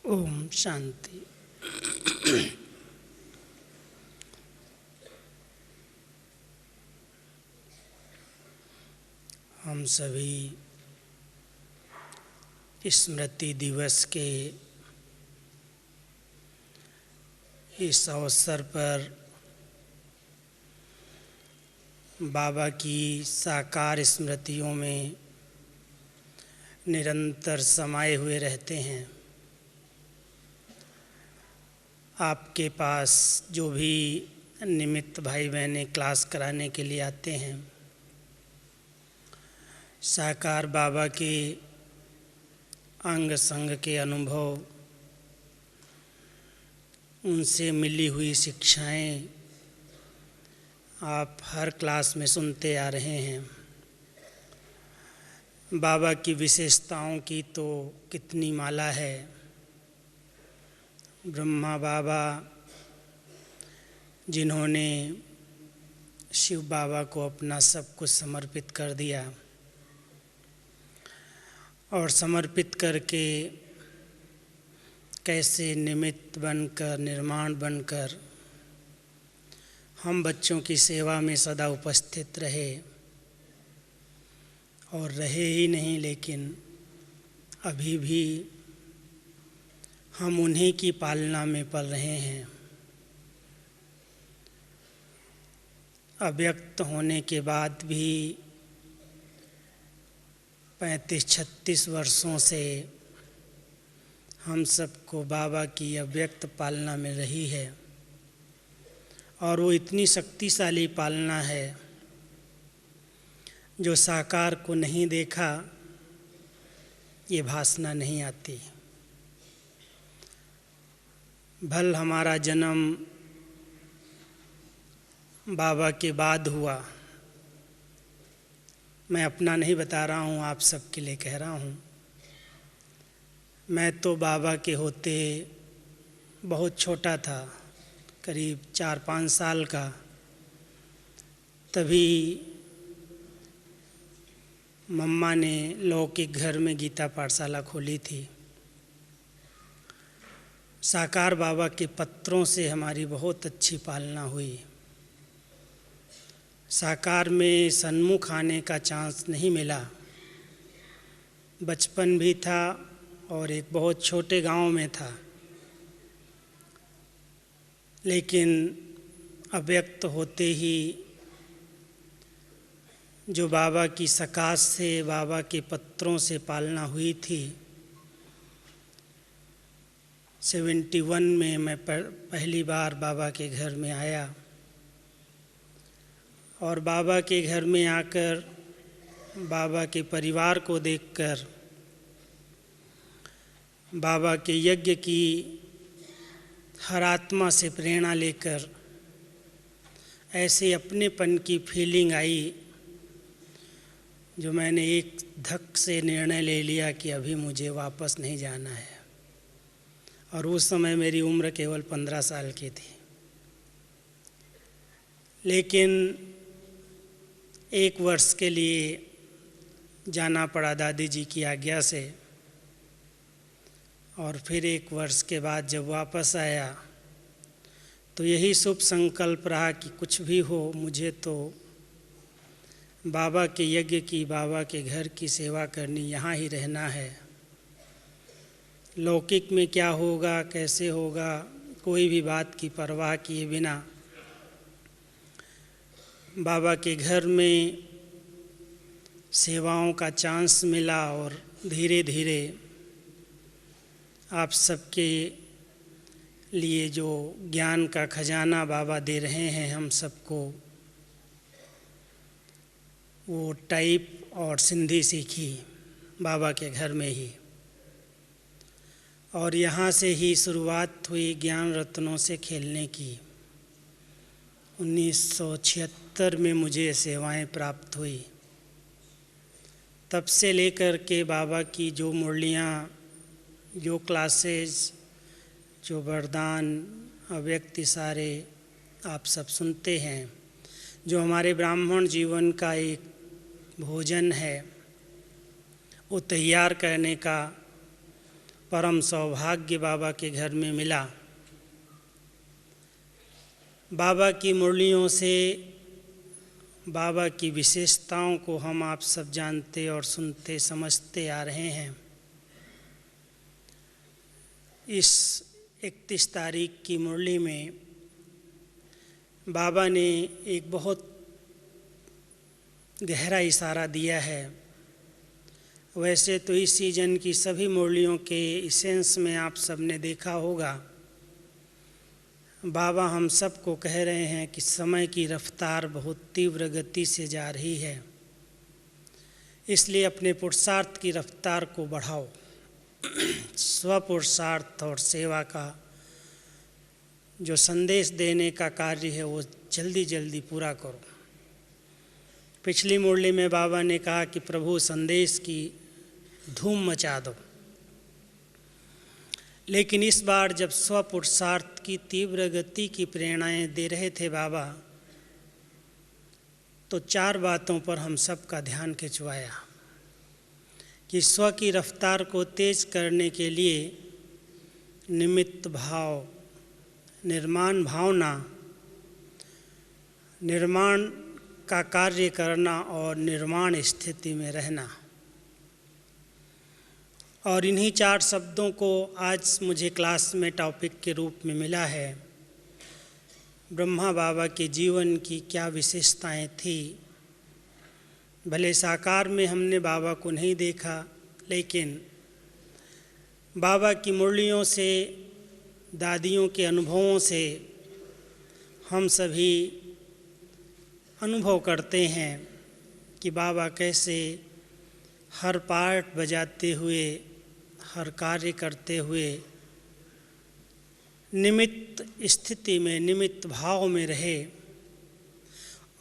ओम शांति। हम सभी स्मृति दिवस के इस अवसर पर बाबा की साकार स्मृतियों में निरंतर समाये हुए रहते हैं। आपके पास जो भी निमित्त भाई बहनें क्लास कराने के लिए आते हैं, साकार बाबा के अंग संग के अनुभव, उनसे मिली हुई शिक्षाएं आप हर क्लास में सुनते आ रहे हैं। बाबा की विशेषताओं की तो कितनी माला है। ब्रह्मा बाबा जिन्होंने शिव बाबा को अपना सब कुछ समर्पित कर दिया और समर्पित करके कैसे निमित्त बनकर, निर्माण बनकर हम बच्चों की सेवा में सदा उपस्थित रहे और रहे ही नहीं, लेकिन अभी भी हम उन्हीं की पालना में पल रहे हैं। अव्यक्त होने के बाद भी 35-36 वर्षों से हम सबको बाबा की अव्यक्त पालना में रही है और वो इतनी शक्तिशाली पालना है जो साकार को नहीं देखा ये भासना नहीं आती। भल हमारा जन्म बाबा के बाद हुआ, मैं अपना नहीं बता रहा हूँ, आप सबके लिए कह रहा हूँ। मैं तो बाबा के होते बहुत छोटा था, करीब 4-5 साल का, तभी मम्मा ने लौकिक घर में गीता पाठशाला खोली थी। साकार बाबा के पत्रों से हमारी बहुत अच्छी पालना हुई। साकार में सन्मुख आने का चांस नहीं मिला। बचपन भी था और एक बहुत छोटे गांव में था, लेकिन अव्यक्त होते ही जो बाबा की सकाश से, बाबा के पत्रों से पालना हुई थी, 71 में मैं पहली बार बाबा के घर में आया और बाबा के घर में आकर बाबा के परिवार को देखकर, बाबा के यज्ञ की हर आत्मा से प्रेरणा लेकर ऐसे अपनेपन की फीलिंग आई जो मैंने एक धक से निर्णय ले लिया कि अभी मुझे वापस नहीं जाना है। और उस समय मेरी उम्र केवल 15 साल की थी, लेकिन 1 वर्ष के लिए जाना पड़ा दादी जी की आज्ञा से। और फिर 1 वर्ष के बाद जब वापस आया तो यही शुभ संकल्प रहा कि कुछ भी हो, मुझे तो बाबा के यज्ञ की, बाबा के घर की सेवा करनी, यहाँ ही रहना है। लौकिक में क्या होगा, कैसे होगा, कोई भी बात की परवाह किए बिना बाबा के घर में सेवाओं का चांस मिला और धीरे धीरे आप सबके लिए जो ज्ञान का खजाना बाबा दे रहे हैं हम सबको, वो टाइप और सिंधी सीखी बाबा के घर में ही। और यहाँ से ही शुरुआत हुई ज्ञान रत्नों से खेलने की। 1976 में मुझे सेवाएं प्राप्त हुई। तब से लेकर के बाबा की जो मुरलियाँ, जो क्लासेस, जो वरदान, अव्यक्त इशारे आप सब सुनते हैं, जो हमारे ब्राह्मण जीवन का एक भोजन है, वो तैयार करने का परम सौभाग्य बाबा के घर में मिला। बाबा की मुरलियों से बाबा की विशेषताओं को हम आप सब जानते और सुनते समझते आ रहे हैं। इस 31 तारीख की मुरली में बाबा ने एक बहुत गहरा इशारा दिया है। वैसे तो इस सीजन की सभी मुरलियों के इसेंस में आप सब ने देखा होगा, बाबा हम सब को कह रहे हैं कि समय की रफ्तार बहुत तीव्र गति से जा रही है, इसलिए अपने पुरुषार्थ की रफ्तार को बढ़ाओ। स्वपुरुषार्थ और सेवा का जो संदेश देने का कार्य है वो जल्दी जल्दी पूरा करो। पिछली मुरली में बाबा ने कहा कि प्रभु संदेश की धूम मचा दो, लेकिन इस बार जब स्वपुरुषार्थ की तीव्र गति की प्रेरणाएं दे रहे थे बाबा, तो 4 बातों पर हम सब का ध्यान खिंचवाया कि स्व की रफ्तार को तेज करने के लिए निमित्त भाव, निर्माण भावना, निर्माण का कार्य करना और निर्माण स्थिति में रहना। और इन्हीं 4 शब्दों को आज मुझे क्लास में टॉपिक के रूप में मिला है। ब्रह्मा बाबा के जीवन की क्या विशेषताएं थी। भले साकार में हमने बाबा को नहीं देखा, लेकिन बाबा की मुरलियों से, दादियों के अनुभवों से हम सभी अनुभव करते हैं कि बाबा कैसे हर पार्ट बजाते हुए, हर कार्य करते हुए निमित्त स्थिति में, निमित्त भाव में रहे।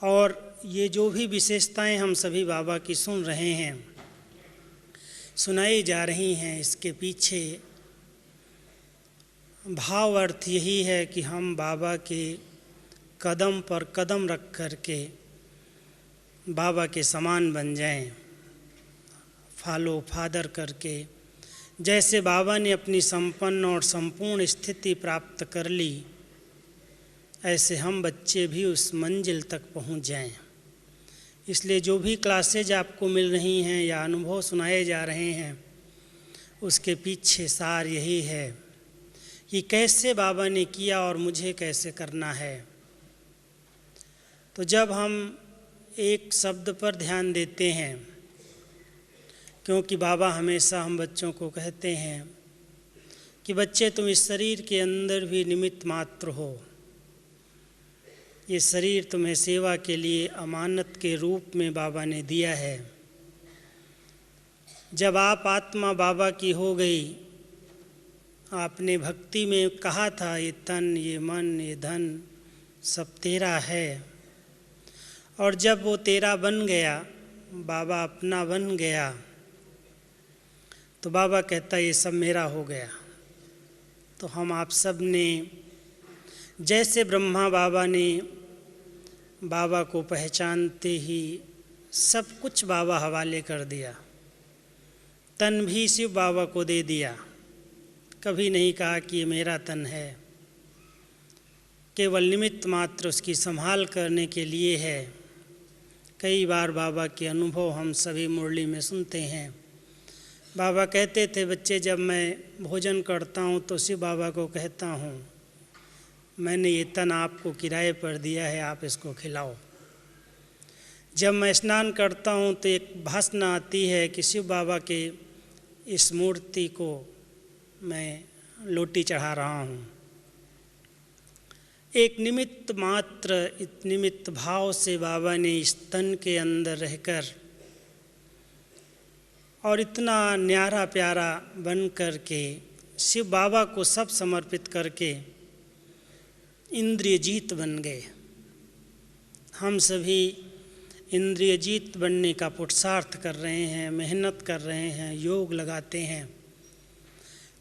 और ये जो भी विशेषताएं हम सभी बाबा की सुन रहे हैं, सुनाई जा रही हैं, इसके पीछे भाव अर्थ यही है कि हम बाबा के कदम पर कदम रख कर के बाबा के समान बन जाएं, फॉलो फादर करके। जैसे बाबा ने अपनी संपन्न और संपूर्ण स्थिति प्राप्त कर ली, ऐसे हम बच्चे भी उस मंजिल तक पहुंच जाएं। इसलिए जो भी क्लासेज आपको मिल रही हैं या अनुभव सुनाए जा रहे हैं, उसके पीछे सार यही है कि कैसे बाबा ने किया और मुझे कैसे करना है। तो जब हम एक शब्द पर ध्यान देते हैं, क्योंकि बाबा हमेशा हम बच्चों को कहते हैं कि बच्चे तुम इस शरीर के अंदर भी निमित्त मात्र हो। ये शरीर तुम्हें सेवा के लिए अमानत के रूप में बाबा ने दिया है। जब आप आत्मा बाबा की हो गई, आपने भक्ति में कहा था ये तन, ये मन, ये धन सब तेरा है। और जब वो तेरा बन गया, बाबा अपना बन गया, तो बाबा कहता ये सब मेरा हो गया। तो हम आप सब ने जैसे ब्रह्मा बाबा ने बाबा को पहचानते ही सब कुछ बाबा हवाले कर दिया, तन भी शिव बाबा को दे दिया। कभी नहीं कहा कि ये मेरा तन है, केवल निमित्त मात्र उसकी संभाल करने के लिए है। कई बार बाबा के अनुभव हम सभी मुरली में सुनते हैं। बाबा कहते थे, बच्चे जब मैं भोजन करता हूँ तो शिव बाबा को कहता हूँ मैंने ये तन आपको किराए पर दिया है, आप इसको खिलाओ। जब मैं स्नान करता हूँ तो एक भासना आती है कि शिव बाबा के इस मूर्ति को मैं लोटी चढ़ा रहा हूँ। एक निमित्त मात्र, निमित्त भाव से बाबा ने इस तन के अंदर रहकर और इतना न्यारा प्यारा बन कर के शिव बाबा को सब समर्पित करके इंद्रिय जीत बन गए। हम सभी इंद्रिय जीत बनने का पुरुषार्थ कर रहे हैं, मेहनत कर रहे हैं, योग लगाते हैं।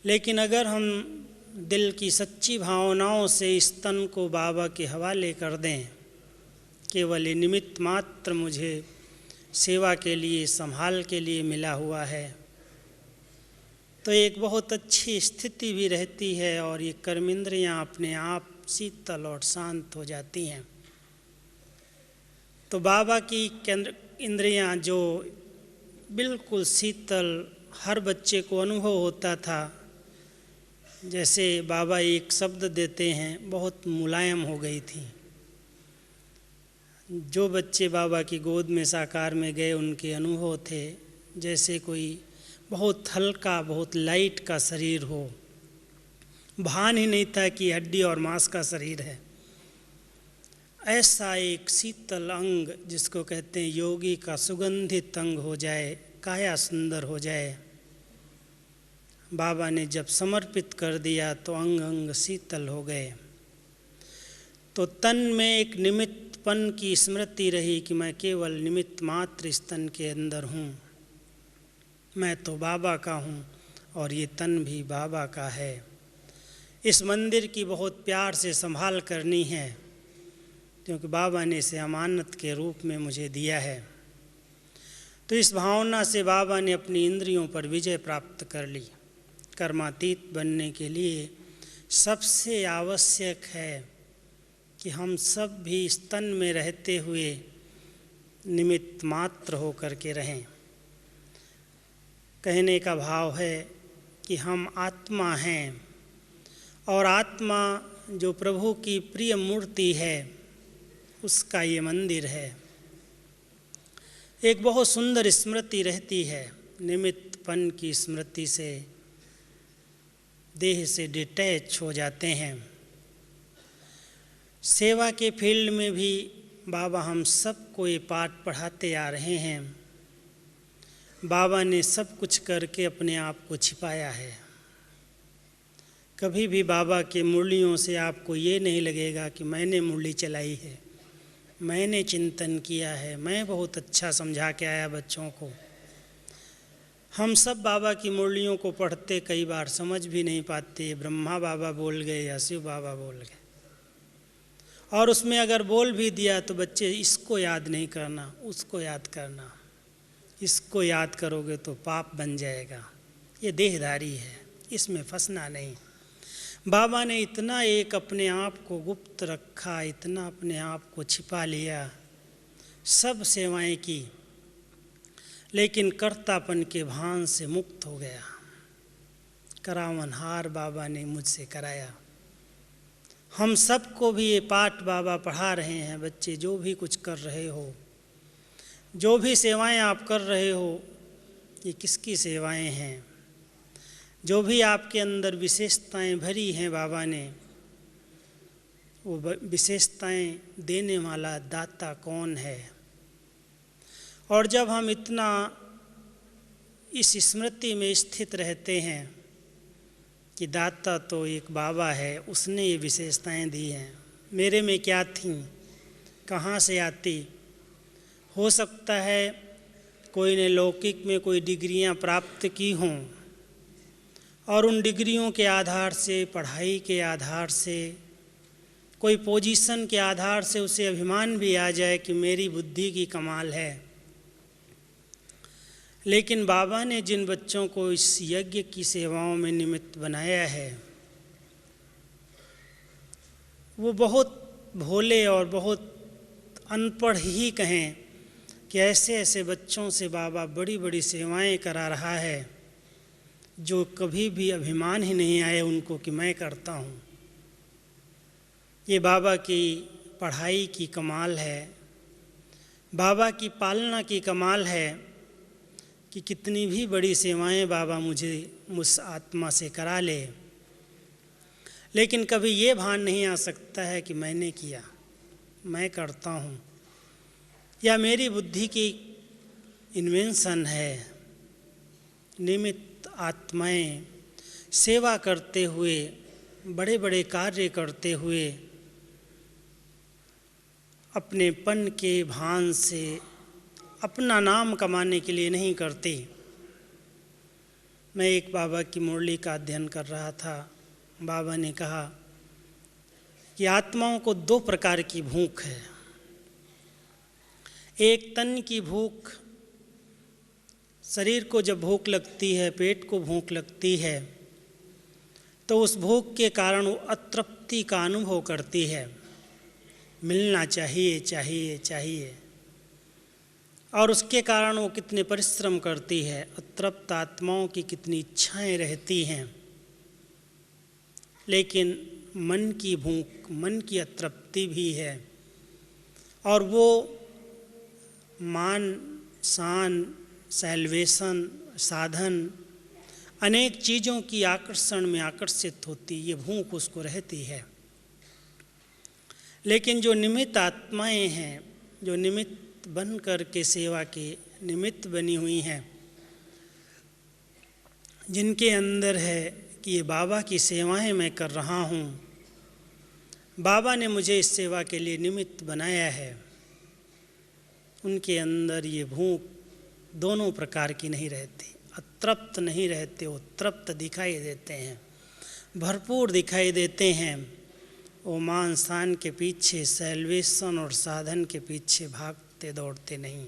लेकिन अगर हम दिल की सच्ची भावनाओं से इस तन को बाबा के हवाले कर दें, केवल ये निमित्त मात्र मुझे सेवा के लिए, संभाल के लिए मिला हुआ है, तो एक बहुत अच्छी स्थिति भी रहती है और ये कर्मेंद्रियाँ अपने आप शीतल और शांत हो जाती हैं। तो बाबा की केंद्र इंद्रियाँ जो बिल्कुल शीतल हर बच्चे को अनुभव होता था, जैसे बाबा एक शब्द देते हैं, बहुत मुलायम हो गई थी। जो बच्चे बाबा की गोद में साकार में गए उनके अनुभव थे जैसे कोई बहुत हल्का, बहुत लाइट का शरीर हो, भान ही नहीं था कि हड्डी और मांस का शरीर है। ऐसा एक शीतल अंग जिसको कहते हैं योगी का सुगंधित अंग हो जाए, काया सुंदर हो जाए। बाबा ने जब समर्पित कर दिया तो अंग अंग शीतल हो गए। तो तन में एक निमित्तपन की स्मृति रही कि मैं केवल निमित्त मात्र इस तन के अंदर हूँ, मैं तो बाबा का हूँ और ये तन भी बाबा का है। इस मंदिर की बहुत प्यार से संभाल करनी है क्योंकि बाबा ने इसे अमानत के रूप में मुझे दिया है। तो इस भावना से बाबा ने अपनी इंद्रियों पर विजय प्राप्त कर ली। कर्मातीत बनने के लिए सबसे आवश्यक है कि हम सब भी इस तन में रहते हुए निमित्त मात्र होकर के रहें। कहने का भाव है कि हम आत्मा हैं और आत्मा जो प्रभु की प्रिय मूर्ति है उसका ये मंदिर है। एक बहुत सुंदर स्मृति रहती है, निमित्तपन की स्मृति से देह से डिटैच हो जाते हैं। सेवा के फील्ड में भी बाबा हम सबको ये पाठ पढ़ाते आ रहे हैं। बाबा ने सब कुछ करके अपने आप को छिपाया है। कभी भी बाबा के मुरलियों से आपको ये नहीं लगेगा कि मैंने मुरली चलाई है, मैंने चिंतन किया है, मैं बहुत अच्छा समझा के आया बच्चों को। हम सब बाबा की मुरलियों को पढ़ते कई बार समझ भी नहीं पाते, ब्रह्मा बाबा बोल गए या शिव बाबा बोल गए, और उसमें अगर बोल भी दिया तो बच्चे इसको याद नहीं करना, उसको याद करना। इसको याद करोगे तो पाप बन जाएगा। ये देहधारी है, इसमें फंसना नहीं। बाबा ने इतना एक अपने आप को गुप्त रखा, इतना अपने आप को छिपा लिया, सब सेवाएं की, लेकिन कर्तापन के भान से मुक्त हो गया। करावनहार बाबा ने मुझसे कराया। हम सबको भी ये पाठ बाबा पढ़ा रहे हैं। बच्चे जो भी कुछ कर रहे हो, जो भी सेवाएं आप कर रहे हो, ये किसकी सेवाएं हैं? जो भी आपके अंदर विशेषताएं भरी हैं बाबा ने, वो विशेषताएं देने वाला दाता कौन है? और जब हम इतना इस स्मृति में स्थित रहते हैं कि दाता तो एक बाबा है, उसने ये विशेषताएं दी हैं, मेरे में क्या थीं, कहाँ से आती? हो सकता है कोई ने लौकिक में कोई डिग्रियां प्राप्त की हों और उन डिग्रियों के आधार से, पढ़ाई के आधार से, कोई पोजीशन के आधार से उसे अभिमान भी आ जाए कि मेरी बुद्धि की कमाल है। लेकिन बाबा ने जिन बच्चों को इस यज्ञ की सेवाओं में निमित्त बनाया है, वो बहुत भोले और बहुत अनपढ़ ही कहें कि ऐसे ऐसे बच्चों से बाबा बड़ी बड़ी सेवाएं करा रहा है जो कभी भी अभिमान ही नहीं आए उनको कि मैं करता हूँ। ये बाबा की पढ़ाई की कमाल है, बाबा की पालना की कमाल है कि कितनी भी बड़ी सेवाएं बाबा मुझ आत्मा से करा ले, लेकिन कभी ये भान नहीं आ सकता है कि मैंने किया, मैं करता हूँ, या मेरी बुद्धि की इन्वेंशन है। निमित्त आत्माएं सेवा करते हुए, बड़े बड़े कार्य करते हुए, अपने पन के भान से अपना नाम कमाने के लिए नहीं करते। मैं एक बाबा की मुरली का अध्ययन कर रहा था। बाबा ने कहा कि आत्माओं को दो प्रकार की भूख है। एक तन की भूख, शरीर को जब भूख लगती है, पेट को भूख लगती है, तो उस भूख के कारण वो अतृप्ति का अनुभव करती है, मिलना चाहिए चाहिए चाहिए, और उसके कारण वो कितने परिश्रम करती है। अतृप्त आत्माओं की कितनी इच्छाएं रहती हैं, लेकिन मन की भूख, मन की अतृप्ति भी है, और वो मान, शान, सैल्वेशन, साधन, अनेक चीज़ों की आकर्षण में आकर्षित होती, ये भूख उसको रहती है। लेकिन जो निमित्त आत्माएं हैं, जो निमित्त बन कर के सेवा के निमित्त बनी हुई हैं, जिनके अंदर है कि ये बाबा की सेवाएं मैं कर रहा हूँ, बाबा ने मुझे इस सेवा के लिए निमित्त बनाया है, उनके अंदर ये भूख दोनों प्रकार की नहीं रहती, अतृप्त नहीं रहते, वो तृप्त दिखाई देते हैं, भरपूर दिखाई देते हैं। वो मान शान के पीछे, सैल्वेशन और साधन के पीछे भागते दौड़ते नहीं,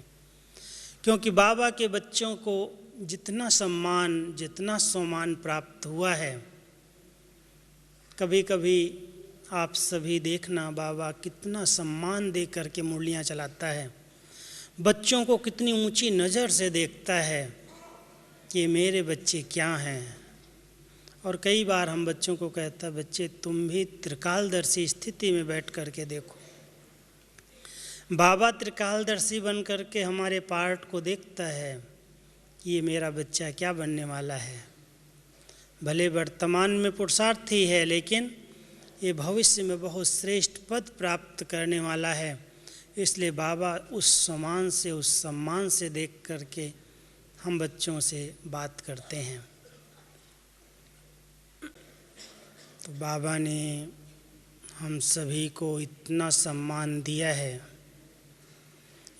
क्योंकि बाबा के बच्चों को जितना सम्मान, जितना सम्मान प्राप्त हुआ है, कभी कभी आप सभी देखना बाबा कितना सम्मान दे करके मुरलियाँ चलाता है, बच्चों को कितनी ऊंची नज़र से देखता है कि मेरे बच्चे क्या हैं। और कई बार हम बच्चों को कहता, बच्चे तुम भी त्रिकालदर्शी स्थिति में बैठ करके देखो। बाबा त्रिकालदर्शी बन करके हमारे पार्ट को देखता है कि ये मेरा बच्चा क्या बनने वाला है। भले वर्तमान में पुरुषार्थी है, लेकिन ये भविष्य में बहुत श्रेष्ठ पद प्राप्त करने वाला है। इसलिए बाबा उस समान से, उस सम्मान से देख करके हम बच्चों से बात करते हैं। तो बाबा ने हम सभी को इतना सम्मान दिया है,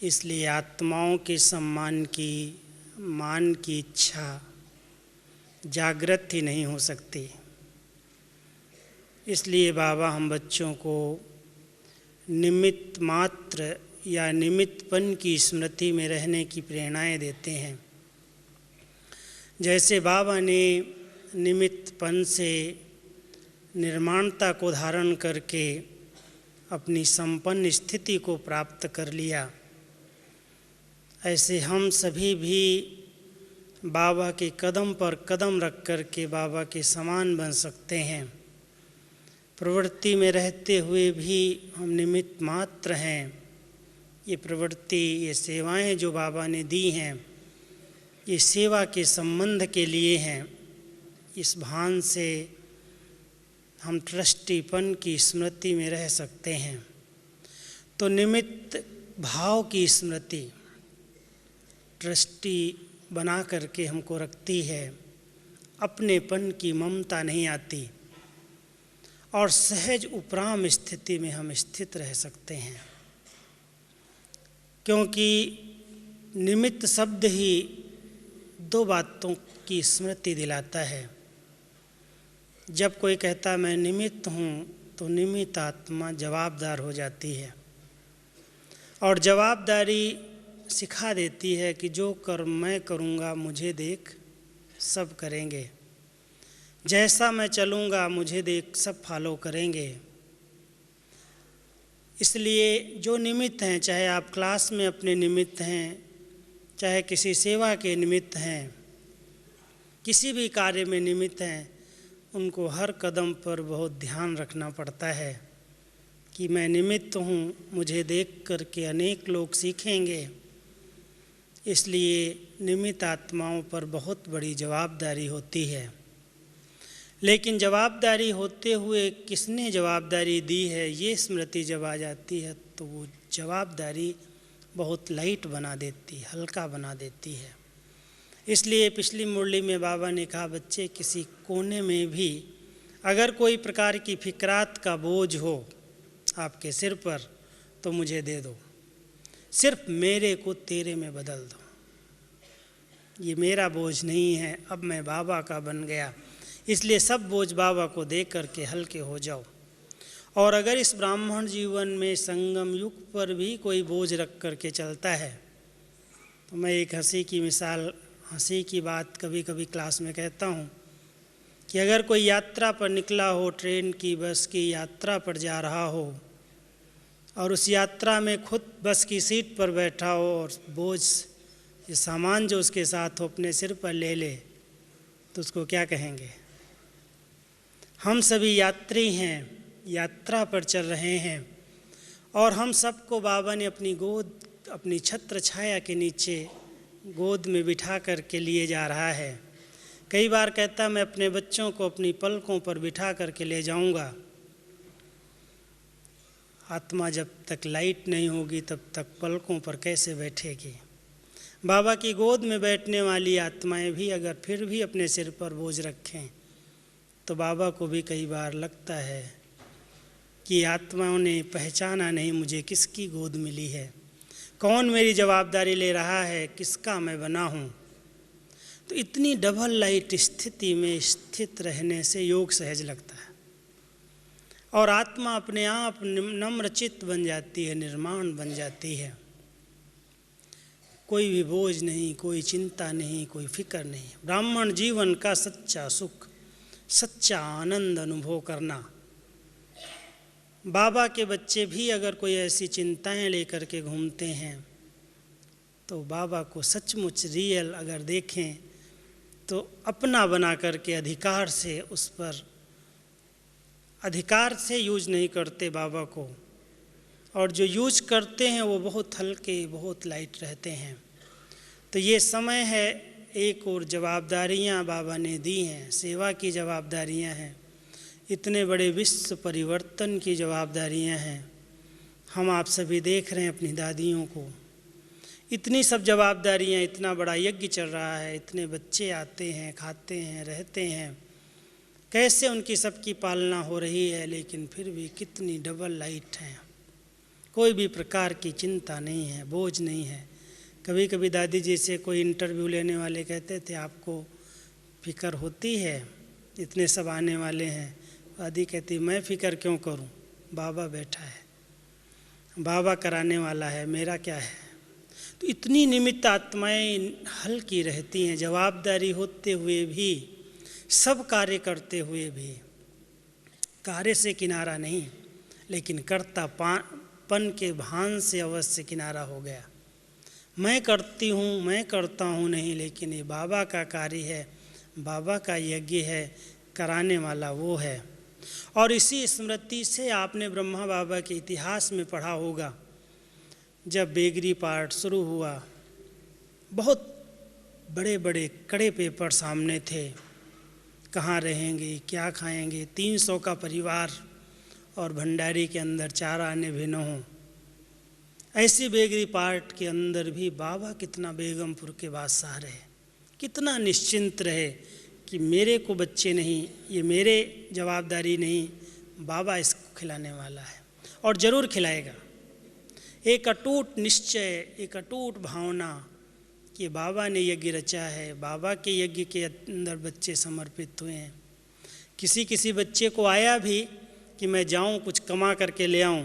इसलिए आत्माओं के सम्मान की, मान की इच्छा जागृत ही नहीं हो सकती। इसलिए बाबा हम बच्चों को निमित्त मात्र या निमित्तपन की स्मृति में रहने की प्रेरणाएं देते हैं। जैसे बाबा ने निमित्तपन से निर्माणता को धारण करके अपनी संपन्न स्थिति को प्राप्त कर लिया, ऐसे हम सभी भी बाबा के कदम पर कदम रख कर के बाबा के समान बन सकते हैं। प्रवृत्ति में रहते हुए भी हम निमित्त मात्र हैं। ये प्रवृत्ति, ये सेवाएं जो बाबा ने दी हैं, ये सेवा के संबंध के लिए हैं। इस भान से हम ट्रस्टीपन की स्मृति में रह सकते हैं। तो निमित्त भाव की स्मृति ट्रस्टी बना करके हमको रखती है, अपनेपन की ममता नहीं आती, और सहज उपराम स्थिति में हम स्थित रह सकते हैं। क्योंकि निमित्त शब्द ही दो बातों की स्मृति दिलाता है। जब कोई कहता मैं निमित्त हूँ, तो निमित्त आत्मा जवाबदार हो जाती है, और जवाबदारी सिखा देती है कि जो कर्म मैं करूँगा मुझे देख सब करेंगे, जैसा मैं चलूँगा मुझे देख सब फॉलो करेंगे। इसलिए जो निमित्त हैं, चाहे आप क्लास में अपने निमित्त हैं, चाहे किसी सेवा के निमित्त हैं, किसी भी कार्य में निमित्त हैं, उनको हर कदम पर बहुत ध्यान रखना पड़ता है कि मैं निमित्त हूँ, मुझे देख करके अनेक लोग सीखेंगे। इसलिए निमित्त आत्माओं पर बहुत बड़ी जवाबदारी होती है। लेकिन जवाबदारी होते हुए किसने जवाबदारी दी है, ये स्मृति जब आ जाती है तो वो जवाबदारी बहुत लाइट बना देती, हल्का बना देती है। इसलिए पिछली मुरली में बाबा ने कहा, बच्चे किसी कोने में भी अगर कोई प्रकार की फिक्रात का बोझ हो आपके सिर पर, तो मुझे दे दो, सिर्फ मेरे को तेरे में बदल दो। ये मेरा बोझ नहीं है, अब मैं बाबा का बन गया, इसलिए सब बोझ बाबा को दे करके हल्के हो जाओ। और अगर इस ब्राह्मण जीवन में संगम युग पर भी कोई बोझ रख करके चलता है, तो मैं एक हंसी की मिसाल हंसी की बात कभी कभी क्लास में कहता हूँ कि अगर कोई यात्रा पर निकला हो, ट्रेन की बस की यात्रा पर जा रहा हो और उस यात्रा में खुद बस की सीट पर बैठा हो और बोझ ये सामान जो उसके साथ हो अपने सिर पर ले ले, तो उसको क्या कहेंगे? हम सभी यात्री हैं, यात्रा पर चल रहे हैं और हम सबको बाबा ने अपनी गोद, अपनी छत्र छाया के नीचे गोद में बिठा कर के लिए जा रहा है। कई बार कहता मैं अपने बच्चों को अपनी पलकों पर बिठा कर के ले जाऊंगा। आत्मा जब तक लाइट नहीं होगी तब तक पलकों पर कैसे बैठेगी? बाबा की गोद में बैठने वाली आत्माएं भी अगर फिर भी अपने सिर पर बोझ रखें तो बाबा को भी कई बार लगता है कि आत्माओं ने पहचाना नहीं मुझे किसकी गोद मिली है, कौन मेरी जवाबदारी ले रहा है, किसका मैं बना हूँ। तो इतनी डबल लाइट स्थिति में स्थित रहने से योग सहज लगता है और आत्मा अपने आप नम्रचित्त बन जाती है, निर्माण बन जाती है। कोई भी बोझ नहीं, कोई चिंता नहीं, कोई फिक्र नहीं। ब्राह्मण जीवन का सच्चा सुख, सच्चा आनंद अनुभव करना। बाबा के बच्चे भी अगर कोई ऐसी चिंताएं लेकर के घूमते हैं तो बाबा को सचमुच रियल अगर देखें तो अपना बना करके अधिकार से उस पर अधिकार से यूज नहीं करते बाबा को, और जो यूज करते हैं वो बहुत हल्के, बहुत लाइट रहते हैं। तो ये समय है, एक और जवाबदारियां बाबा ने दी हैं, सेवा की जवाबदारियां हैं, इतने बड़े विश्व परिवर्तन की जवाबदारियां हैं। हम आप सभी देख रहे हैं अपनी दादियों को, इतनी सब जवाबदारियां, इतना बड़ा यज्ञ चल रहा है, इतने बच्चे आते हैं, खाते हैं, रहते हैं, कैसे उनकी सबकी पालना हो रही है, लेकिन फिर भी कितनी डबल लाइट है। कोई भी प्रकार की चिंता नहीं है, बोझ नहीं है। कभी कभी दादी जी से कोई इंटरव्यू लेने वाले कहते थे आपको फिक्र होती है, इतने सब आने वाले हैं। दादी कहती मैं फ़िक्र क्यों करूं, बाबा बैठा है, बाबा कराने वाला है, मेरा क्या है। तो इतनी निमित्त आत्माएं हल्की रहती हैं, जवाबदारी होते हुए भी, सब कार्य करते हुए भी। कार्य से किनारा नहीं, लेकिन कर्तापन के भान से अवश्य किनारा हो गया। मैं करती हूँ, मैं करता हूँ नहीं, लेकिन ये बाबा का कार्य है, बाबा का यज्ञ है, कराने वाला वो है। और इसी स्मृति से आपने ब्रह्मा बाबा के इतिहास में पढ़ा होगा, जब बेगरी पाठ शुरू हुआ, बहुत बड़े बड़े कड़े पेपर सामने थे, कहाँ रहेंगे, क्या खाएंगे, 300 का परिवार और भंडारी के अंदर 4 आने भी न हों। ऐसी बेगरी पार्ट के अंदर भी बाबा कितना बेगमपुर के बादशाह रहे, कितना निश्चिंत रहे कि मेरे को बच्चे नहीं, ये मेरे जवाबदारी नहीं, बाबा इसको खिलाने वाला है और ज़रूर खिलाएगा। एक अटूट निश्चय, एक अटूट भावना कि बाबा ने यज्ञ रचा है, बाबा के यज्ञ के अंदर बच्चे समर्पित हुए हैं। किसी किसी बच्चे को आया भी कि मैं जाऊं कुछ कमा करके ले आऊं,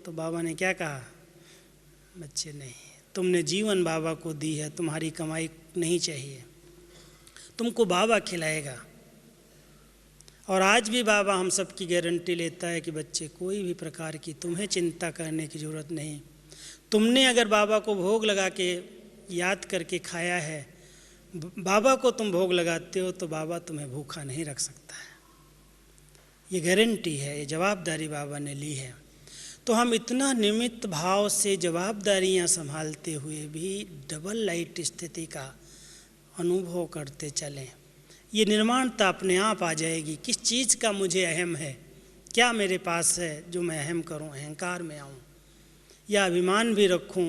तो बाबा ने क्या कहा, बच्चे नहीं, तुमने जीवन बाबा को दी है, तुम्हारी कमाई नहीं चाहिए, तुमको बाबा खिलाएगा। और आज भी बाबा हम सब की गारंटी लेता है कि बच्चे कोई भी प्रकार की तुम्हें चिंता करने की ज़रूरत नहीं। तुमने अगर बाबा को भोग लगा के याद करके खाया है, बाबा को तुम भोग लगाते हो, तो बाबा तुम्हें भूखा नहीं रख सकता है। ये गारंटी है, ये जवाबदारी बाबा ने ली है। तो हम इतना निमित्त भाव से जवाबदारियां संभालते हुए भी डबल लाइट स्थिति का अनुभव करते चलें। ये निर्माणता अपने आप आ जाएगी, किस चीज़ का मुझे अहम है, क्या मेरे पास है जो मैं अहम करूं, अहंकार में आऊं, या अभिमान भी रखूं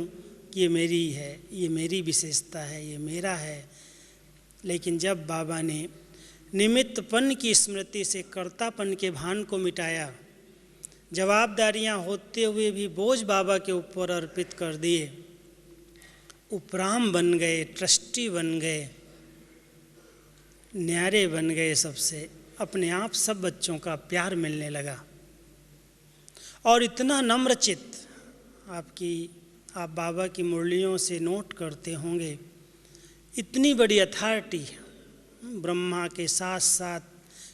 कि ये मेरी है, ये मेरी विशेषता है, ये मेरा है। लेकिन जब बाबा ने निमित्तपन की स्मृति से कर्तापन के भान को मिटाया, जवाबदारियां होते हुए भी बोझ बाबा के ऊपर अर्पित कर दिए, उपराम बन गए, ट्रस्टी बन गए, न्यारे बन गए, सबसे अपने आप सब बच्चों का प्यार मिलने लगा। और इतना नम्रचित्त, आप बाबा की मुरलियों से नोट करते होंगे इतनी बड़ी अथॉरिटी, ब्रह्मा के साथ साथ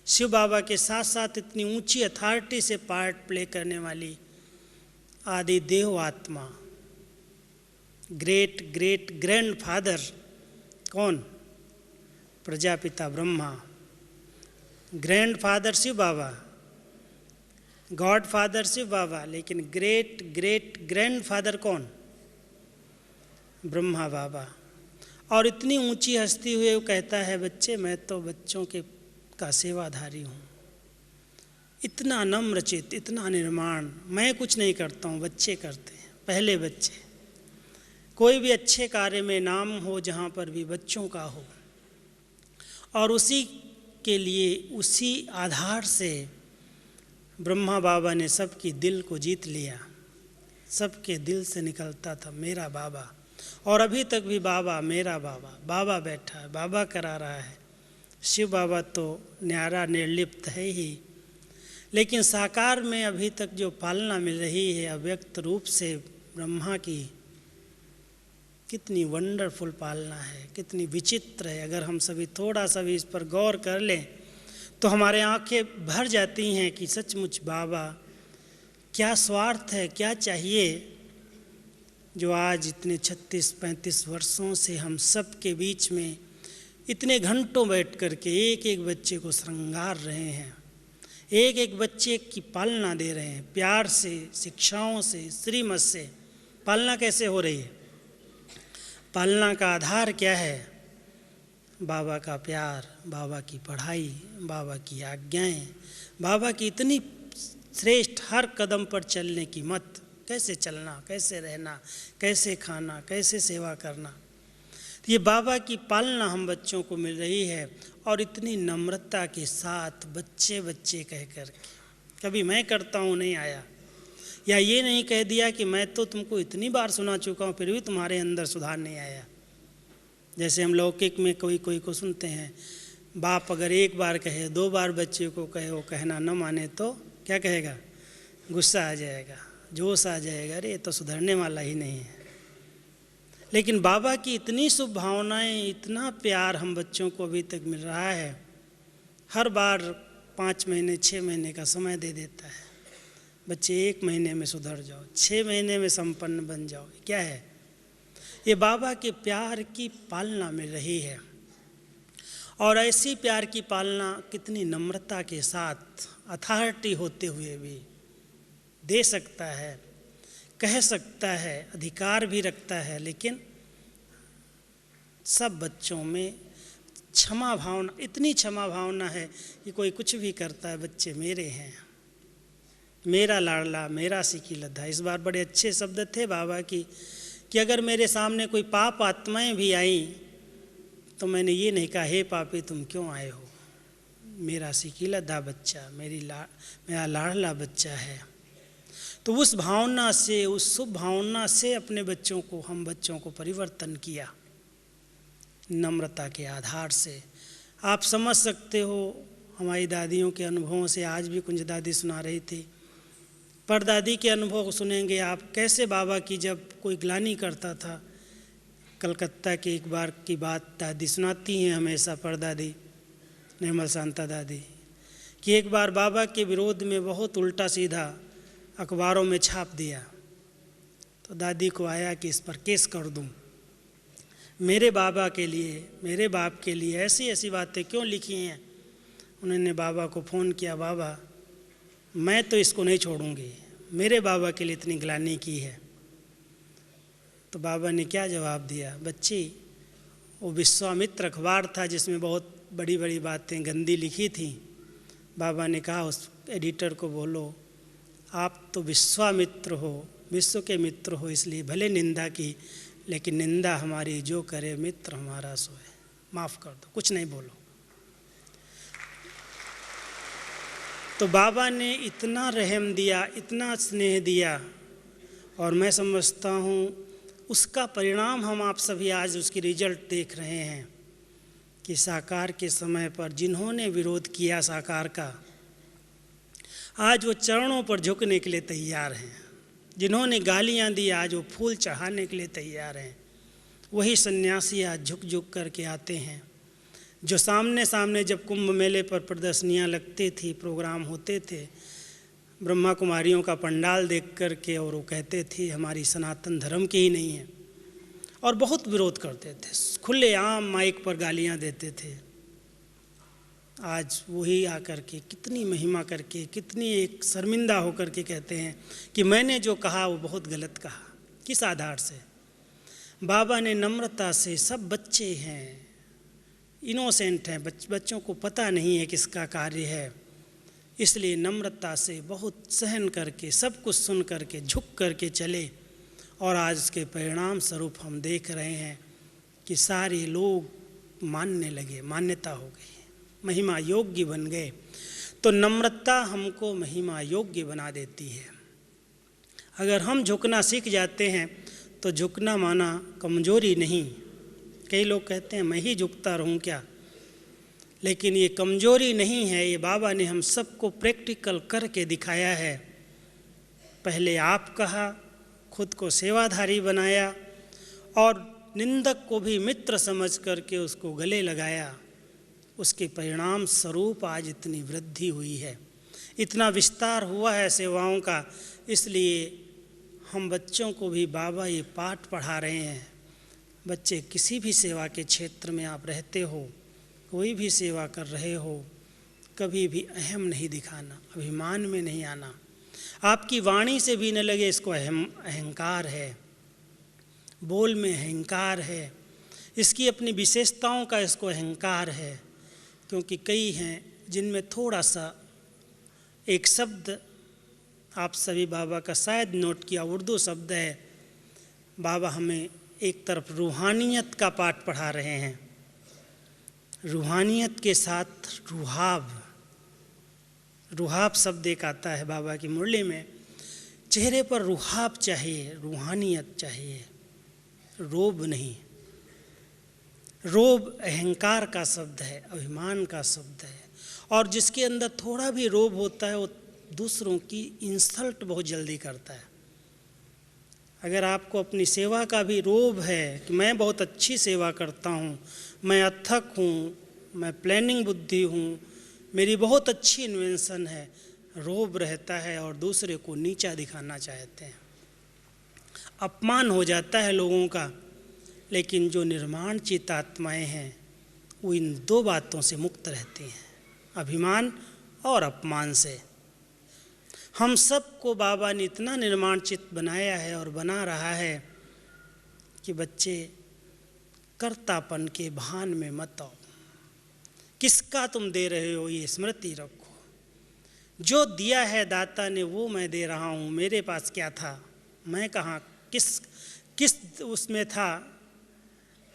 शिव बाबा के साथ साथ इतनी ऊंची अथॉरिटी से पार्ट प्ले करने वाली आदि देव आत्मा, ग्रेट ग्रेट ग्रैंड फादर कौन? प्रजापिता ब्रह्मा, ग्रैंड फादर शिव बाबा, गॉड फादर शिव बाबा, लेकिन ग्रेट ग्रेट ग्रैंड फादर कौन? ब्रह्मा बाबा। और इतनी ऊंची हस्ती हुए वो कहता है बच्चे मैं तो बच्चों के का सेवाधारी हूँ। इतना नम्रचित, इतना निर्माण, मैं कुछ नहीं करता हूँ, बच्चे करते हैं, पहले बच्चे। कोई भी अच्छे कार्य में नाम हो जहाँ पर भी बच्चों का हो, और उसी के लिए, उसी आधार से ब्रह्मा बाबा ने सबकी दिल को जीत लिया। सबके दिल से निकलता था मेरा बाबा, और अभी तक भी बाबा मेरा बाबा, बाबा बैठा है, बाबा करा रहा है। शिव बाबा तो न्यारा निर्लिप्त है ही, लेकिन साकार में अभी तक जो पालना मिल रही है अव्यक्त रूप से ब्रह्मा की, कितनी वंडरफुल पालना है, कितनी विचित्र है। अगर हम सभी थोड़ा सा भी इस पर गौर कर लें तो हमारे आंखें भर जाती हैं कि सचमुच बाबा क्या स्वार्थ है, क्या चाहिए, जो आज इतने 36-35 वर्षों से हम सब के बीच में इतने घंटों बैठ कर के एक एक बच्चे को श्रृंगार रहे हैं, एक एक बच्चे की पालना दे रहे हैं, प्यार से, शिक्षाओं से, श्रीमत से। पालना कैसे हो रही है? पालना का आधार क्या है? बाबा का प्यार, बाबा की पढ़ाई, बाबा की आज्ञाएं, बाबा की इतनी श्रेष्ठ हर कदम पर चलने की मत, कैसे चलना, कैसे रहना, कैसे खाना, कैसे सेवा करना। तो ये बाबा की पालना हम बच्चों को मिल रही है, और इतनी नम्रता के साथ बच्चे बच्चे कह कर के, कभी मैं करता हूँ नहीं आया, या ये नहीं कह दिया कि मैं तो तुमको इतनी बार सुना चुका हूँ फिर भी तुम्हारे अंदर सुधार नहीं आया। जैसे हम लौकिक में कोई कोई को सुनते हैं, बाप अगर एक बार कहे, 2 बार बच्चे को कहे, वो कहना न माने तो क्या कहेगा? गुस्सा आ जाएगा, जोश आ जाएगा, अरे ये तो सुधरने वाला ही नहीं है। लेकिन बाबा की इतनी शुभ भावनाएं, इतना प्यार हम बच्चों को अभी तक मिल रहा है। हर बार 5 महीने 6 महीने का समय दे देता है, बच्चे 1 महीने में सुधर जाओ, 6 महीने में संपन्न बन जाओ। क्या है ये? बाबा के प्यार की पालना मिल रही है। और ऐसी प्यार की पालना कितनी नम्रता के साथ, अथॉरिटी होते हुए भी दे सकता है, कह सकता है, अधिकार भी रखता है। लेकिन सब बच्चों में क्षमा भावना, इतनी क्षमा भावना है कि कोई कुछ भी करता है, बच्चे मेरे हैं, मेरा लाडला, मेरा सिकी लद्दा। इस बार बड़े अच्छे शब्द थे बाबा की कि अगर मेरे सामने कोई पाप आत्माएं भी आईं तो मैंने ये नहीं कहा हे पापी तुम क्यों आए हो, मेरा सिकी लद्दा बच्चा, मेरा लाडला बच्चा है। तो उस भावना से, उस शुभ भावना से अपने बच्चों को, हम बच्चों को परिवर्तन किया नम्रता के आधार से। आप समझ सकते हो हमारी दादियों के अनुभवों से। आज भी कुंज दादी सुना रही थी, परदादी के अनुभव सुनेंगे आप, कैसे बाबा की जब कोई ग्लानि करता था। कलकत्ता की एक बार की बात दादी सुनाती हैं हमेशा, परदादी निर्मल शांता दादी, कि एक बार बाबा के विरोध में बहुत उल्टा सीधा अखबारों में छाप दिया। तो दादी को आया कि इस पर केस कर दूं, मेरे बाबा के लिए, मेरे बाप के लिए ऐसी ऐसी बातें क्यों लिखी हैं। उन्होंने बाबा को फ़ोन किया, बाबा मैं तो इसको नहीं छोड़ूंगी, मेरे बाबा के लिए इतनी ग्लानि की है। तो बाबा ने क्या जवाब दिया, बच्ची वो विश्वामित्र अखबार था जिसमें बहुत बड़ी बड़ी बातें गंदी लिखी थी। बाबा ने कहा उस एडिटर को, बोलो आप तो विश्वामित्र हो, विश्व के मित्र हो, इसलिए भले निंदा की, लेकिन निंदा हमारी जो करे मित्र हमारा सो है, माफ़ कर दो, कुछ नहीं बोलो। तो बाबा ने इतना रहम दिया, इतना स्नेह दिया, और मैं समझता हूँ उसका परिणाम हम आप सभी आज उसकी रिजल्ट देख रहे हैं कि साकार के समय पर जिन्होंने विरोध किया साकार का, आज वो चरणों पर झुकने के लिए तैयार हैं। जिन्होंने गालियाँ दी आज वो फूल चढ़ाने के लिए तैयार हैं। वही सन्यासी आज झुक झुक करके आते हैं, जो सामने सामने जब कुंभ मेले पर प्रदर्शनियाँ लगती थी, प्रोग्राम होते थे, ब्रह्मा कुमारियों का पंडाल देख करके, और वो कहते थे हमारी सनातन धर्म की ही नहीं है, और बहुत विरोध करते थे, खुलेआम माइक पर गालियाँ देते थे। आज वही आकर के कितनी महिमा करके, कितनी एक शर्मिंदा होकर के कहते हैं कि मैंने जो कहा वो बहुत गलत कहा। किस आधार से? बाबा ने नम्रता से, सब बच्चे हैं, इनोसेंट हैं, बच्चों को पता नहीं है किसका कार्य है, इसलिए नम्रता से बहुत सहन करके, सब कुछ सुन करके, झुक करके चले, और आज उसके परिणाम स्वरूप हम देख रहे हैं कि सारे लोग मानने लगे, मान्यता हो गई, महिमा योग्य बन गए। तो नम्रता हमको महिमा योग्य बना देती है। अगर हम झुकना सीख जाते हैं तो झुकना माना कमजोरी नहीं। कई लोग कहते हैं मैं ही झुकता रहूं क्या, लेकिन ये कमजोरी नहीं है, ये बाबा ने हम सबको प्रैक्टिकल करके दिखाया है। पहले आप कहा, खुद को सेवाधारी बनाया, और निंदक को भी मित्र समझ करके उसको गले लगाया। उसके परिणाम स्वरूप आज इतनी वृद्धि हुई है, इतना विस्तार हुआ है सेवाओं का। इसलिए हम बच्चों को भी बाबा ये पाठ पढ़ा रहे हैं। बच्चे, किसी भी सेवा के क्षेत्र में आप रहते हो, कोई भी सेवा कर रहे हो, कभी भी अहम नहीं दिखाना, अभिमान में नहीं आना। आपकी वाणी से भी न लगे इसको अहंकार है, बोल में अहंकार है, इसकी अपनी विशेषताओं का इसको अहंकार है। क्योंकि कई हैं जिनमें थोड़ा सा एक शब्द, आप सभी बाबा का शायद नोट किया, उर्दू शब्द है। बाबा हमें एक तरफ रूहानियत का पाठ पढ़ा रहे हैं, रूहानियत के साथ रुहाब, रुहाब शब्द एक आता है बाबा की मुरली में। चेहरे पर रुहाब चाहिए, रूहानियत चाहिए, रोब नहीं। रोब अहंकार का शब्द है, अभिमान का शब्द है, और जिसके अंदर थोड़ा भी रोब होता है वो दूसरों की इंसल्ट बहुत जल्दी करता है। अगर आपको अपनी सेवा का भी रोब है कि मैं बहुत अच्छी सेवा करता हूँ, मैं अथक हूँ, मैं प्लानिंग बुद्धि हूँ, मेरी बहुत अच्छी इन्वेंशन है, रोब रहता है और दूसरे को नीचा दिखाना चाहते हैं, अपमान हो जाता है लोगों का। लेकिन जो निर्माण चित्त आत्माएँ हैं वो इन दो बातों से मुक्त रहती हैं, अभिमान और अपमान से। हम सबको बाबा ने इतना निर्माण चित्त बनाया है और बना रहा है कि बच्चे कर्तापन के भान में मत आओ। किसका तुम दे रहे हो ये स्मृति रखो। जो दिया है दाता ने वो मैं दे रहा हूँ। मेरे पास क्या था, मैं कहाँ, किस उसमें था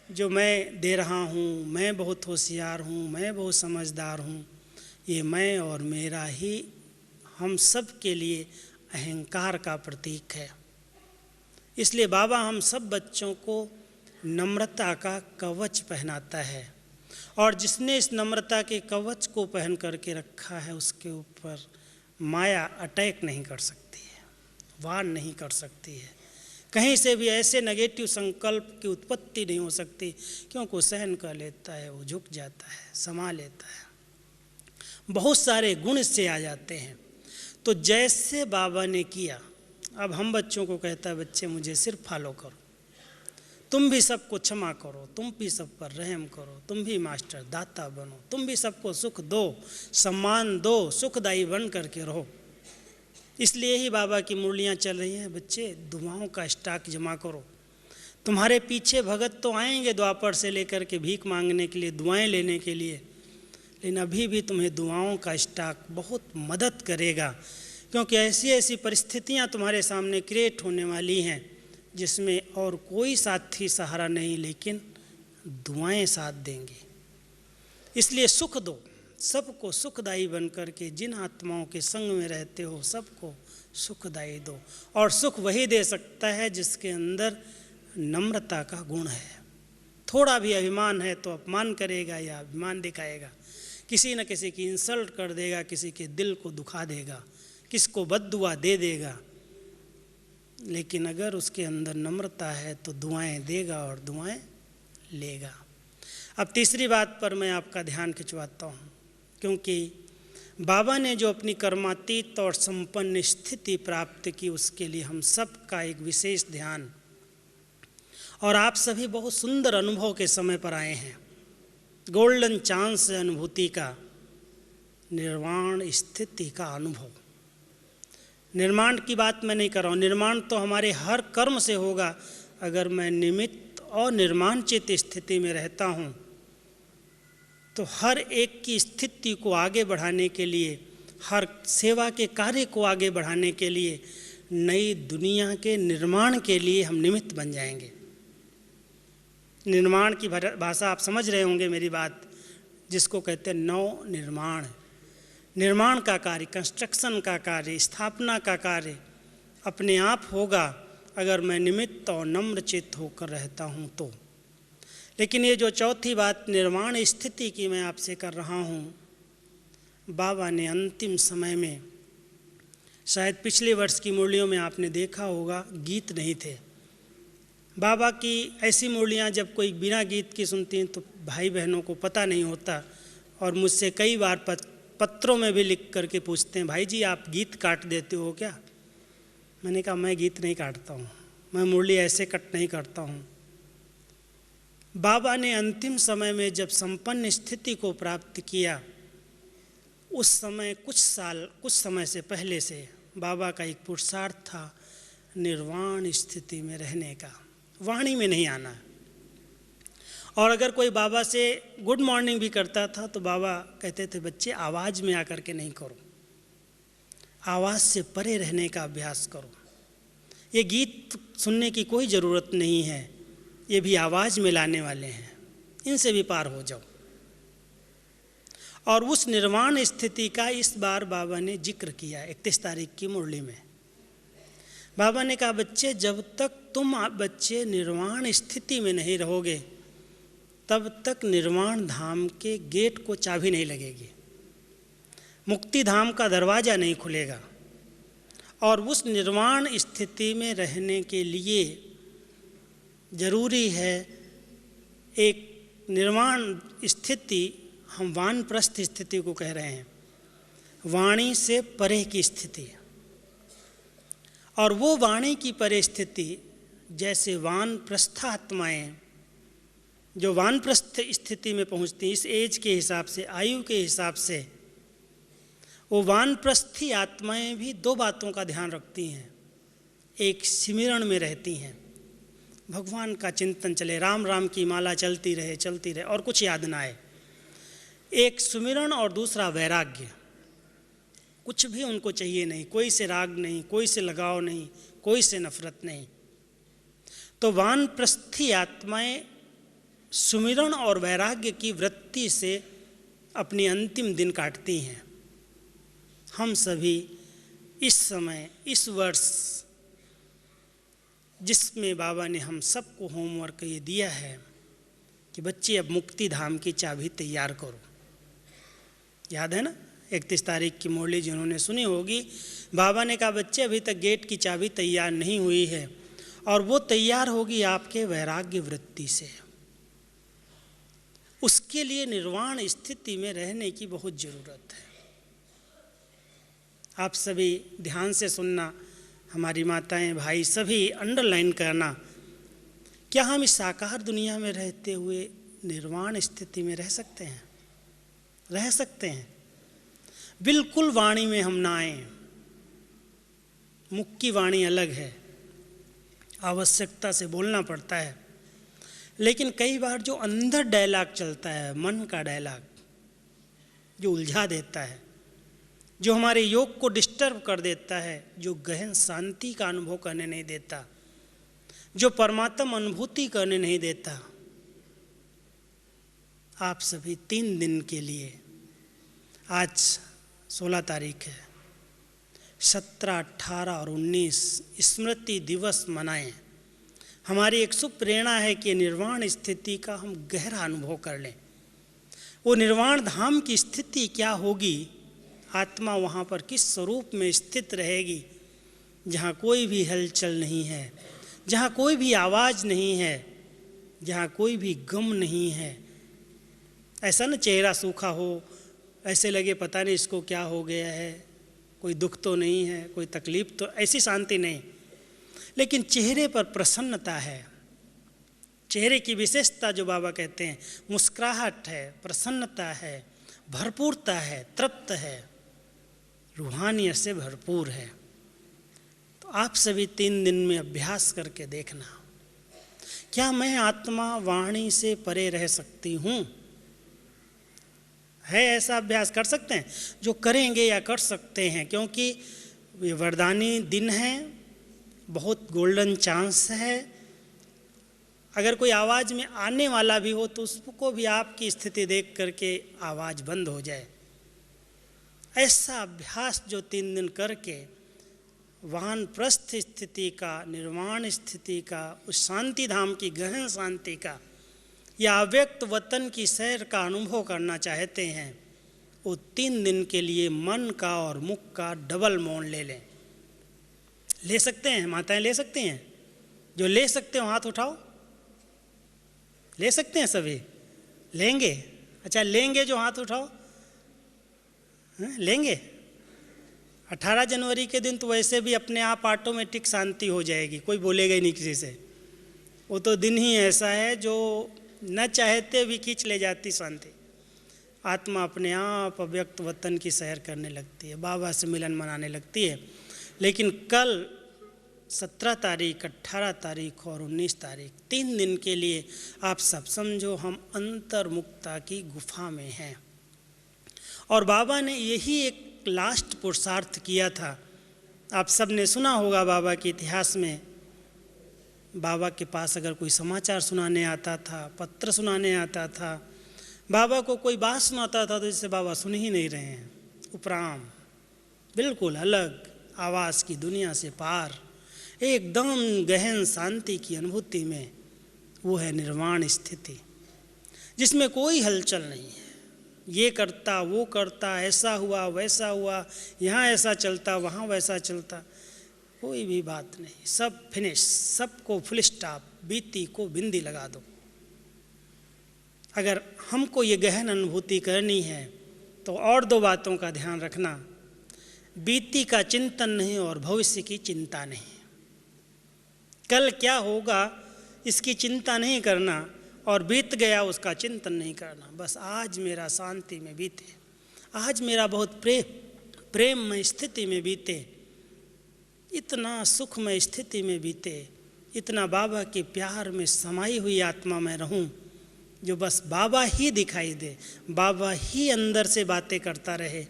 जो मैं दे रहा हूँ। मैं बहुत होशियार हूँ, मैं बहुत समझदार हूँ। ये मैं और मेरा ही हम सब के लिए अहंकार का प्रतीक है। इसलिए बाबा हम सब बच्चों को नम्रता का कवच पहनाता है, और जिसने इस नम्रता के कवच को पहन करके रखा है उसके ऊपर माया अटैक नहीं कर सकती है, वार नहीं कर सकती है। कहीं से भी ऐसे नेगेटिव संकल्प की उत्पत्ति नहीं हो सकती, क्योंकि वो सहन कर लेता है, वो झुक जाता है, समा लेता है। बहुत सारे गुण इससे आ जाते हैं। तो जैसे बाबा ने किया, अब हम बच्चों को कहता है बच्चे मुझे सिर्फ फॉलो करो, तुम भी सबको क्षमा करो, तुम भी सब पर रहम करो, तुम भी मास्टर दाता बनो, तुम भी सबको सुख दो, सम्मान दो, सुखदायी बन करके रहो। इसलिए ही बाबा की मुरलियाँ चल रही हैं, बच्चे दुआओं का स्टॉक जमा करो। तुम्हारे पीछे भगत तो आएंगे द्वापर से लेकर के भीख मांगने के लिए, दुआएं लेने के लिए, लेकिन अभी भी तुम्हें दुआओं का स्टॉक बहुत मदद करेगा, क्योंकि ऐसी ऐसी परिस्थितियां तुम्हारे सामने क्रिएट होने वाली हैं जिसमें और कोई साथी सहारा नहीं, लेकिन दुआएं साथ देंगी। इसलिए सुख दो, सबको सुखदायी बन करके जिन आत्माओं के संग में रहते हो सबको सुखदायी दो। और सुख वही दे सकता है जिसके अंदर नम्रता का गुण है। थोड़ा भी अभिमान है तो अपमान करेगा या अभिमान दिखाएगा, किसी न किसी की इंसल्ट कर देगा, किसी के दिल को दुखा देगा, किसको बद्दुआ दे देगा। लेकिन अगर उसके अंदर नम्रता है तो दुआएं देगा और दुआएं लेगा। अब तीसरी बात पर मैं आपका ध्यान खिंचवाता हूँ, क्योंकि बाबा ने जो अपनी कर्मातीत और संपन्न स्थिति प्राप्त की, उसके लिए हम सब का एक विशेष ध्यान, और आप सभी बहुत सुंदर अनुभव के समय पर आए हैं। गोल्डन चांस अनुभूति का, निर्वाण स्थिति का अनुभव। निर्माण की बात मैं नहीं कर रहा हूँ, निर्माण तो हमारे हर कर्म से होगा। अगर मैं निमित्त और निर्माणचित स्थिति में रहता हूँ तो हर एक की स्थिति को आगे बढ़ाने के लिए, हर सेवा के कार्य को आगे बढ़ाने के लिए, नई दुनिया के निर्माण के लिए हम निमित्त बन जाएंगे। निर्माण की भाषा आप समझ रहे होंगे मेरी बात, जिसको कहते हैं नव निर्माण। निर्माण का कार्य, कंस्ट्रक्शन का कार्य, स्थापना का कार्य अपने आप होगा अगर मैं निमित्त और नम्रचित्त होकर रहता हूँ तो। लेकिन ये जो चौथी बात निर्माण स्थिति की मैं आपसे कर रहा हूँ, बाबा ने अंतिम समय में, शायद पिछले वर्ष की मुरलियों में आपने देखा होगा, गीत नहीं थे। बाबा की ऐसी मुरलियाँ जब कोई बिना गीत की सुनती हैं तो भाई बहनों को पता नहीं होता, और मुझसे कई बार पत्रों में भी लिख करके पूछते हैं, भाई जी आप गीत काट देते हो क्या? मैंने कहा मैं गीत नहीं काटता हूँ, मैं मुरली ऐसे कट नहीं करता हूँ। बाबा ने अंतिम समय में जब संपन्न स्थिति को प्राप्त किया, उस समय कुछ समय से पहले से बाबा का एक पुरुषार्थ था निर्वाण स्थिति में रहने का, वाणी में नहीं आना। और अगर कोई बाबा से गुड मॉर्निंग भी करता था तो बाबा कहते थे, बच्चे आवाज़ में आकर के नहीं करो, आवाज़ से परे रहने का अभ्यास करो। ये गीत सुनने की कोई ज़रूरत नहीं है, ये भी आवाज़ में लाने वाले हैं, इनसे भी पार हो जाओ। और उस निर्वाण स्थिति का इस बार बाबा ने जिक्र किया 31 तारीख की मुरली में। बाबा ने कहा, बच्चे जब तक तुम बच्चे निर्वाण स्थिति में नहीं रहोगे तब तक निर्वाण धाम के गेट को चाबी नहीं लगेगी, मुक्ति धाम का दरवाज़ा नहीं खुलेगा। और उस निर्वाण स्थिति में रहने के लिए जरूरी है एक निर्वाण स्थिति, हम वानप्रस्थ स्थिति को कह रहे हैं, वाणी से परे की स्थिति। और वो वाणी की परे स्थिति, जैसे वानप्रस्थ आत्माएं जो वानप्रस्थ स्थिति में पहुंचती हैं, इस एज के हिसाब से, आयु के हिसाब से, वो वानप्रस्थी आत्माएं भी दो बातों का ध्यान रखती हैं। एक सिमरन में रहती हैं, भगवान का चिंतन चले, राम राम की माला चलती रहे और कुछ याद ना आए। एक सुमिरन और दूसरा वैराग्य। कुछ भी उनको चाहिए नहीं, कोई से राग नहीं, कोई से लगाव नहीं, कोई से नफरत नहीं। तो वानप्रस्थी आत्माएं सुमिरन और वैराग्य की वृत्ति से अपनी अंतिम दिन काटती हैं। हम सभी इस समय, इस वर्ष, जिसमें बाबा ने हम सबको होमवर्क ये दिया है कि बच्चे अब मुक्ति धाम की चाबी तैयार करो। याद है ना 31 तारीख की मुरली जिन्होंने सुनी होगी, बाबा ने कहा बच्चे अभी तक गेट की चाबी तैयार नहीं हुई है, और वो तैयार होगी आपके वैराग्य वृत्ति से। उसके लिए निर्वाण स्थिति में रहने की बहुत ज़रूरत है। आप सभी ध्यान से सुनना, हमारी माताएं भाई सभी अंडरलाइन करना, क्या हम इस साकार दुनिया में रहते हुए निर्वाण स्थिति में रह सकते हैं? रह सकते हैं। बिल्कुल वाणी में हम ना आए। मुख की वाणी अलग है, आवश्यकता से बोलना पड़ता है, लेकिन कई बार जो अंदर डायलॉग चलता है, मन का डायलॉग, जो उलझा देता है, जो हमारे योग को डिस्टर्ब कर देता है, जो गहन शांति का अनुभव करने नहीं देता, जो परमात्मा अनुभूति करने नहीं देता, आप सभी 3 दिन के लिए, आज 16 तारीख है, 17, 18 और 19 स्मृति दिवस मनाएं। हमारी एक शुभ प्रेरणा है कि निर्वाण स्थिति का हम गहरा अनुभव कर लें। वो निर्वाण धाम की स्थिति क्या होगी, आत्मा वहाँ पर किस स्वरूप में स्थित रहेगी, जहाँ कोई भी हलचल नहीं है, जहाँ कोई भी आवाज़ नहीं है, जहाँ कोई भी गम नहीं है। ऐसा ना चेहरा सूखा हो, ऐसे लगे पता नहीं इसको क्या हो गया है, कोई दुख तो नहीं है, कोई तकलीफ़ तो, ऐसी शांति नहीं। लेकिन चेहरे पर प्रसन्नता है। चेहरे की विशेषता जो बाबा कहते हैं, मुस्कुराहट है, प्रसन्नता है, भरपूरता है, तृप्त है, रूहानियत से भरपूर है। तो आप सभी 3 दिन में अभ्यास करके देखना, क्या मैं आत्मा वाणी से परे रह सकती हूँ? है ऐसा अभ्यास कर सकते हैं? जो करेंगे या कर सकते हैं, क्योंकि ये वरदानी दिन है, बहुत गोल्डन चांस है। अगर कोई आवाज़ में आने वाला भी हो तो उसको भी आपकी स्थिति देख करके आवाज़ बंद हो जाए। ऐसा अभ्यास जो 3 दिन करके वानप्रस्थ स्थिति का, निर्वाण स्थिति का, उस शांति धाम की गहन शांति का या अव्यक्त वतन की सैर का अनुभव करना चाहते हैं, वो 3 दिन के लिए मन का और मुख का डबल मौन ले लें। ले सकते हैं? माताएं ले सकते हैं? जो ले सकते हो हाथ उठाओ। ले सकते हैं सभी? लेंगे? अच्छा, लेंगे जो हाथ उठाओ। लेंगे? 18 जनवरी के दिन तो वैसे भी अपने आप ऑटोमेटिक शांति हो जाएगी, कोई बोलेगा ही नहीं किसी से। वो तो दिन ही ऐसा है जो न चाहते भी खींच ले जाती शांति। आत्मा अपने आप अव्यक्त वतन की सैर करने लगती है, बाबा से मिलन मनाने लगती है। लेकिन कल 17 तारीख, 18 तारीख और 19 तारीख 3 दिन के लिए आप सब समझो हम अंतर्मुक्ता की गुफा में हैं। और बाबा ने यही एक लास्ट पुरुषार्थ किया था। आप सब ने सुना होगा बाबा के इतिहास में, बाबा के पास अगर कोई समाचार सुनाने आता था, पत्र सुनाने आता था, बाबा को कोई बात सुनाता था तो जिससे बाबा सुन ही नहीं रहे हैं, उपराम, बिल्कुल अलग आवाज़ की दुनिया से पार, एकदम गहन शांति की अनुभूति में। वो है निर्वाण स्थिति, जिसमें कोई हलचल नहीं है। ये करता, वो करता, ऐसा हुआ, वैसा हुआ, यहाँ ऐसा चलता, वहाँ वैसा चलता, कोई भी बात नहीं, सब फिनिश, सबको फुल स्टॉप, बीती को बिंदी लगा दो। अगर हमको ये गहन अनुभूति करनी है तो और 2 बातों का ध्यान रखना, बीती का चिंतन नहीं और भविष्य की चिंता नहीं। कल क्या होगा इसकी चिंता नहीं करना और बीत गया उसका चिंतन नहीं करना। बस आज मेरा शांति में बीते, आज मेरा बहुत प्रेममय स्थिति में बीते, इतना सुखमय स्थिति में बीते, इतना बाबा के प्यार में समाई हुई आत्मा में रहूं, जो बस बाबा ही दिखाई दे, बाबा ही अंदर से बातें करता रहे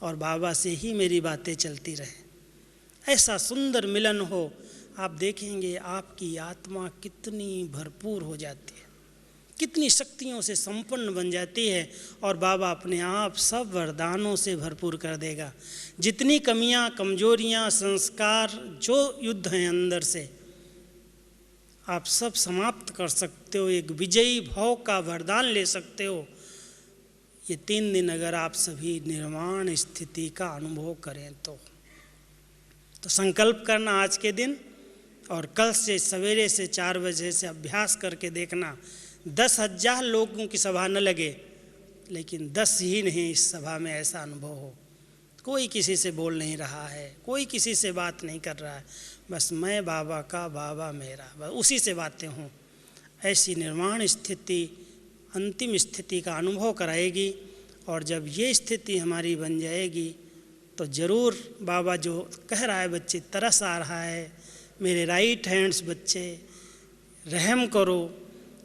और बाबा से ही मेरी बातें चलती रहे। ऐसा सुंदर मिलन हो, आप देखेंगे आपकी आत्मा कितनी भरपूर हो जाती है, कितनी शक्तियों से संपन्न बन जाती है और बाबा अपने आप सब वरदानों से भरपूर कर देगा। जितनी कमियां, कमजोरियां, संस्कार जो युद्ध हैं अंदर से, आप सब समाप्त कर सकते हो, एक विजयी भाव का वरदान ले सकते हो। ये 3 दिन अगर आप सभी निर्वाण स्थिति का अनुभव करें तो संकल्प करना आज के दिन, और कल से सवेरे से 4 बजे से अभ्यास करके देखना। 10,000 लोगों की सभा न लगे, लेकिन 10 ही नहीं इस सभा में ऐसा अनुभव हो, कोई किसी से बोल नहीं रहा है, कोई किसी से बात नहीं कर रहा है, बस मैं बाबा का, बाबा मेरा, बस उसी से बातें हों। ऐसी निर्वाण स्थिति अंतिम स्थिति का अनुभव कराएगी। और जब ये स्थिति हमारी बन जाएगी तो ज़रूर बाबा जो कह रहा है, बच्चे तरस आ रहा है, मेरे राइट हैंड्स बच्चे रहम करो,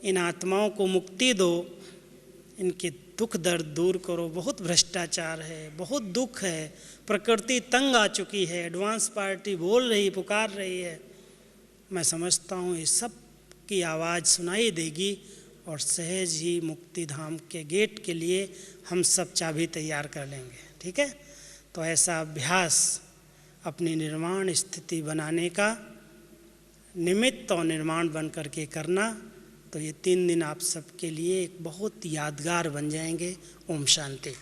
इन आत्माओं को मुक्ति दो, इनके दुख दर्द दूर करो, बहुत भ्रष्टाचार है, बहुत दुख है, प्रकृति तंग आ चुकी है, एडवांस पार्टी बोल रही, पुकार रही है। मैं समझता हूँ ये सब की आवाज़ सुनाई देगी और सहज ही मुक्ति धाम के गेट के लिए हम सब चाबी तैयार कर लेंगे। ठीक है? तो ऐसा अभ्यास अपनी निर्वाण स्थिति बनाने का निमित्त और निर्माण बन करके करना, तो ये 3 दिन आप सबके लिए एक बहुत यादगार बन जाएंगे। ओम शांति।